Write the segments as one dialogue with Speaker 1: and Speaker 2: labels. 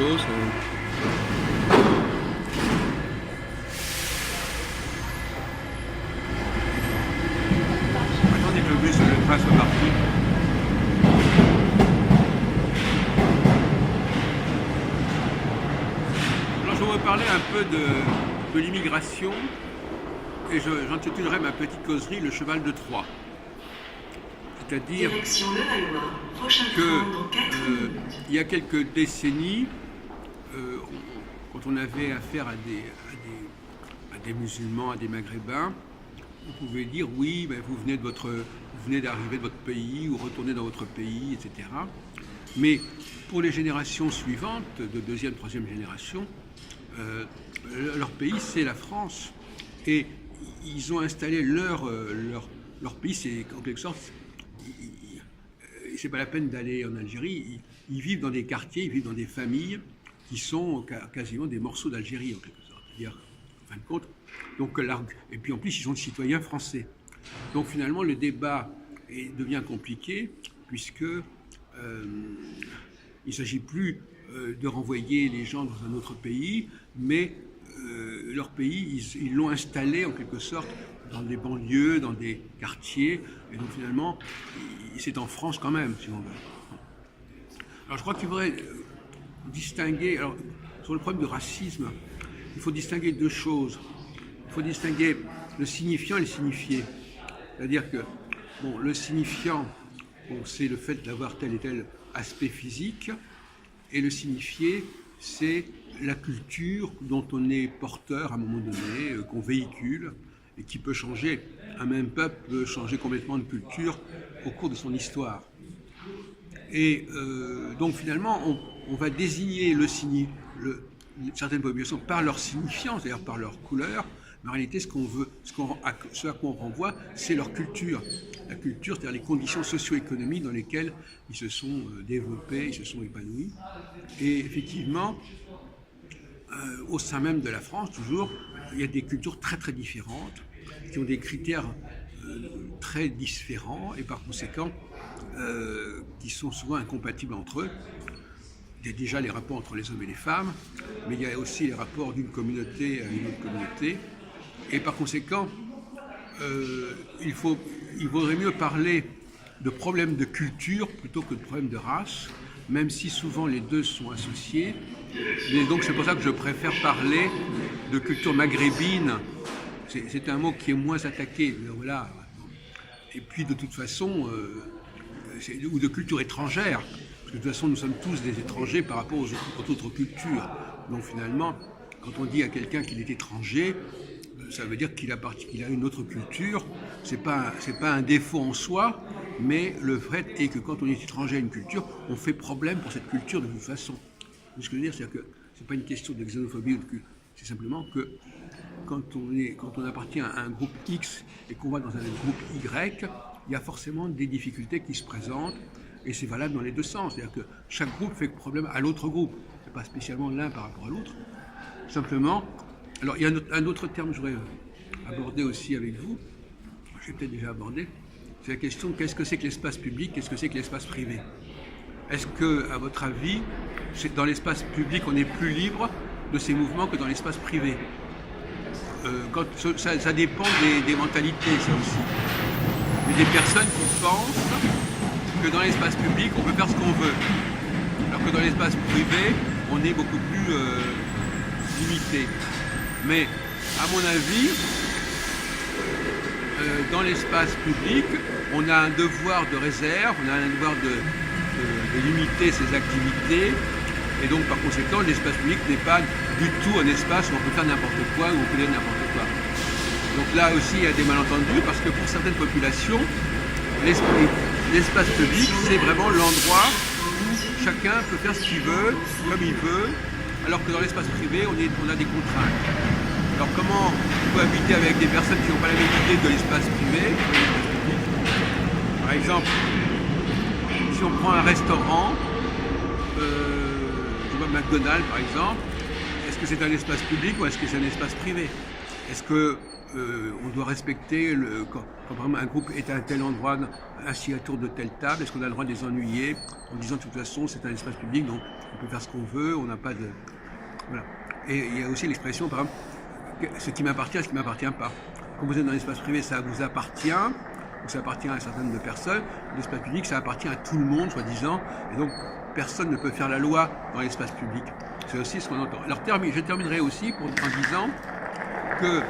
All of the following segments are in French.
Speaker 1: chose.
Speaker 2: Attendez que le train soit parti. Alors je vais vous parler un peu de l'immigration et j'intitulerai ma petite causerie Le cheval de Troie. C'est-à-dire que il y a quelques décennies, quand on avait affaire à des musulmans, à des maghrébins, on pouvait dire oui, ben vous venez d'arriver de votre pays ou retournez dans votre pays, etc. Mais pour les générations suivantes, de deuxième, troisième génération, leur pays c'est la France et ils ont installé leur pays, c'est en quelque sorte, c'est pas la peine d'aller en Algérie, ils vivent dans des quartiers, ils vivent dans des familles qui sont quasiment des morceaux d'Algérie en quelque sorte. C'est-à-dire, en fin de compte, donc, et puis en plus ils sont des citoyens français. Donc finalement le débat devient compliqué puisque il ne s'agit plus de renvoyer les gens dans un autre pays, mais leur pays, ils l'ont installé en quelque sorte dans des banlieues, dans des quartiers, et donc finalement, c'est en France quand même, si on veut. Alors je crois qu'il faudrait distinguer, alors sur le problème du racisme, il faut distinguer deux choses. Il faut distinguer le signifiant et le signifié. C'est-à-dire que, bon, le signifiant, bon, c'est le fait d'avoir tel et tel aspect physique, et le signifié, c'est la culture dont on est porteur à un moment donné, qu'on véhicule, et qui peut changer. Un même peuple peut changer complètement de culture au cours de son histoire. Et donc finalement, on va désigner certaines populations par leur signifiant, c'est-à-dire par leur couleur, mais en réalité, ce à quoi on renvoie, c'est leur culture. La culture, c'est-à-dire les conditions socio-économiques dans lesquelles ils se sont développés, ils se sont épanouis. Et effectivement, au sein même de la France, toujours, il y a des cultures très très différentes, qui ont des critères très différents et par conséquent qui sont souvent incompatibles entre eux. Il y a déjà les rapports entre les hommes et les femmes, mais il y a aussi les rapports d'une communauté à une autre communauté. Et par conséquent, il vaudrait mieux parler de problèmes de culture plutôt que de problèmes de race, même si souvent les deux sont associés. Et donc c'est pour ça que je préfère parler de culture maghrébine. C'est un mot qui est moins attaqué, voilà. Et puis de toute façon, ou de culture étrangère, parce que de toute façon nous sommes tous des étrangers par rapport aux autres cultures. Donc finalement, quand on dit à quelqu'un qu'il est étranger, ça veut dire qu'il a une autre culture. C'est pas un défaut en soi, mais le fait est que quand on est étranger à une culture, on fait problème pour cette culture de toute façon. Ce que je veux dire, c'est que c'est pas une question de xénophobie, c'est simplement que quand on appartient à un groupe X et qu'on va dans un groupe Y, il y a forcément des difficultés qui se présentent et c'est valable dans les deux sens. C'est-à-dire que chaque groupe fait problème à l'autre groupe. C'est pas spécialement l'un par rapport à l'autre. Simplement, alors il y a un autre terme que je voudrais aborder aussi avec vous, j'ai peut-être déjà abordé, c'est la question de qu'est-ce que c'est que l'espace public, qu'est-ce que c'est que l'espace privé. Est-ce que, à votre avis, dans l'espace public, on est plus libre de ces mouvements que dans l'espace privé? Ça dépend des mentalités, ça aussi. Il y a des personnes qui pensent que dans l'espace public, on peut faire ce qu'on veut, alors que dans l'espace privé, on est beaucoup plus limité. Mais, à mon avis, dans l'espace public, on a un devoir de réserve, on a un devoir de limiter ses activités, et donc par conséquent, l'espace public n'est pas du tout un espace où on peut faire n'importe quoi, où on peut dire n'importe quoi. Donc là aussi, il y a des malentendus, parce que pour certaines populations, l'espace public, c'est vraiment l'endroit où chacun peut faire ce qu'il veut, comme il veut, alors que dans l'espace privé, on a des contraintes. Alors comment on peut habiter avec des personnes qui n'ont pas la même idée de l'espace privé? Par exemple, si on prend un restaurant, McDonald's par exemple, est-ce que c'est un espace public ou est-ce que c'est un espace privé? Est-ce que on doit respecter, quand vraiment un groupe est à un tel endroit, assis à tour de telle table, est-ce qu'on a le droit de les ennuyer en disant de toute façon c'est un espace public, donc on peut faire ce qu'on veut, on n'a pas de... Voilà. Et il y a aussi l'expression, par exemple, ce qui m'appartient, ce qui ne m'appartient pas. Quand vous êtes dans l'espace privé, ça vous appartient, ou ça appartient à un certain nombre de personnes. L'espace public, ça appartient à tout le monde, soi-disant, et donc personne ne peut faire la loi dans l'espace public. C'est aussi ce qu'on entend. Alors je terminerai aussi en disant que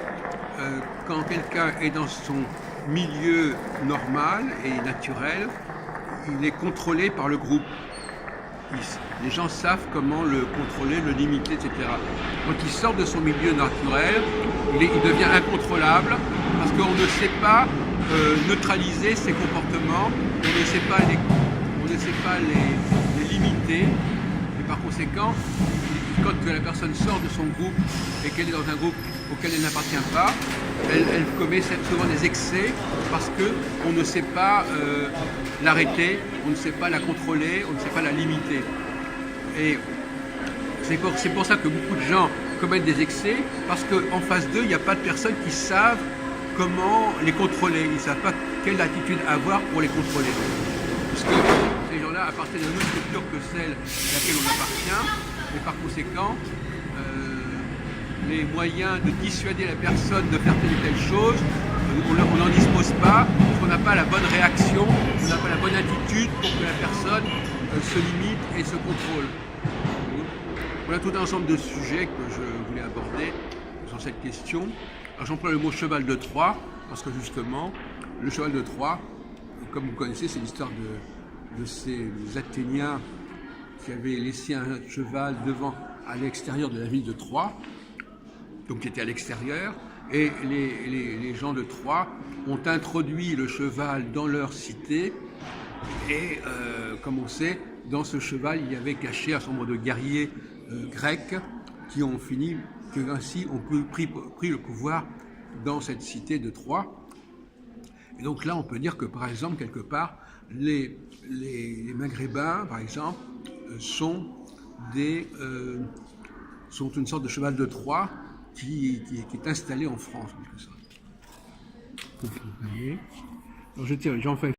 Speaker 2: quand quelqu'un est dans son milieu normal et naturel, il est contrôlé par le groupe. Les gens savent comment le contrôler, le limiter, etc. Quand il sort de son milieu naturel, il devient incontrôlable parce qu'on ne sait pas neutraliser ses comportements, on ne sait pas les limiter, et par conséquent, quand la personne sort de son groupe et qu'elle est dans un groupe auquel elle n'appartient pas, elle commet souvent des excès parce qu'on ne sait pas l'arrêter, on ne sait pas la contrôler, on ne sait pas la limiter. Et c'est pour ça que beaucoup de gens commettent des excès, parce qu'en face d'eux, il n'y a pas de personnes qui savent comment les contrôler, ils ne savent pas quelle attitude avoir pour les contrôler. Parce que ces gens-là appartiennent à une autre structure que celle à laquelle on appartient, et par conséquent, les moyens de dissuader la personne de faire telle ou telle chose, on n'en dispose pas, parce qu'on n'a pas la bonne réaction, on n'a pas la bonne attitude pour que la personne se limite et se contrôle. Voilà tout un ensemble de sujets que je voulais aborder sur cette question. Alors j'emploie le mot cheval de Troie, parce que justement, le cheval de Troie, comme vous connaissez, c'est l'histoire de ces Athéniens qui avaient laissé un cheval à l'extérieur de la ville de Troie, donc qui était à l'extérieur, et les gens de Troie ont introduit le cheval dans leur cité, et comme on sait, dans ce cheval, il y avait caché un certain nombre de guerriers grecs qui ont ainsi ont pris le pouvoir dans cette cité de Troie. Et donc là, on peut dire que, par exemple, quelque part, les Maghrébins, par exemple, sont une sorte de cheval de Troie qui est installé en France, en quelque sorte. Alors j'en fais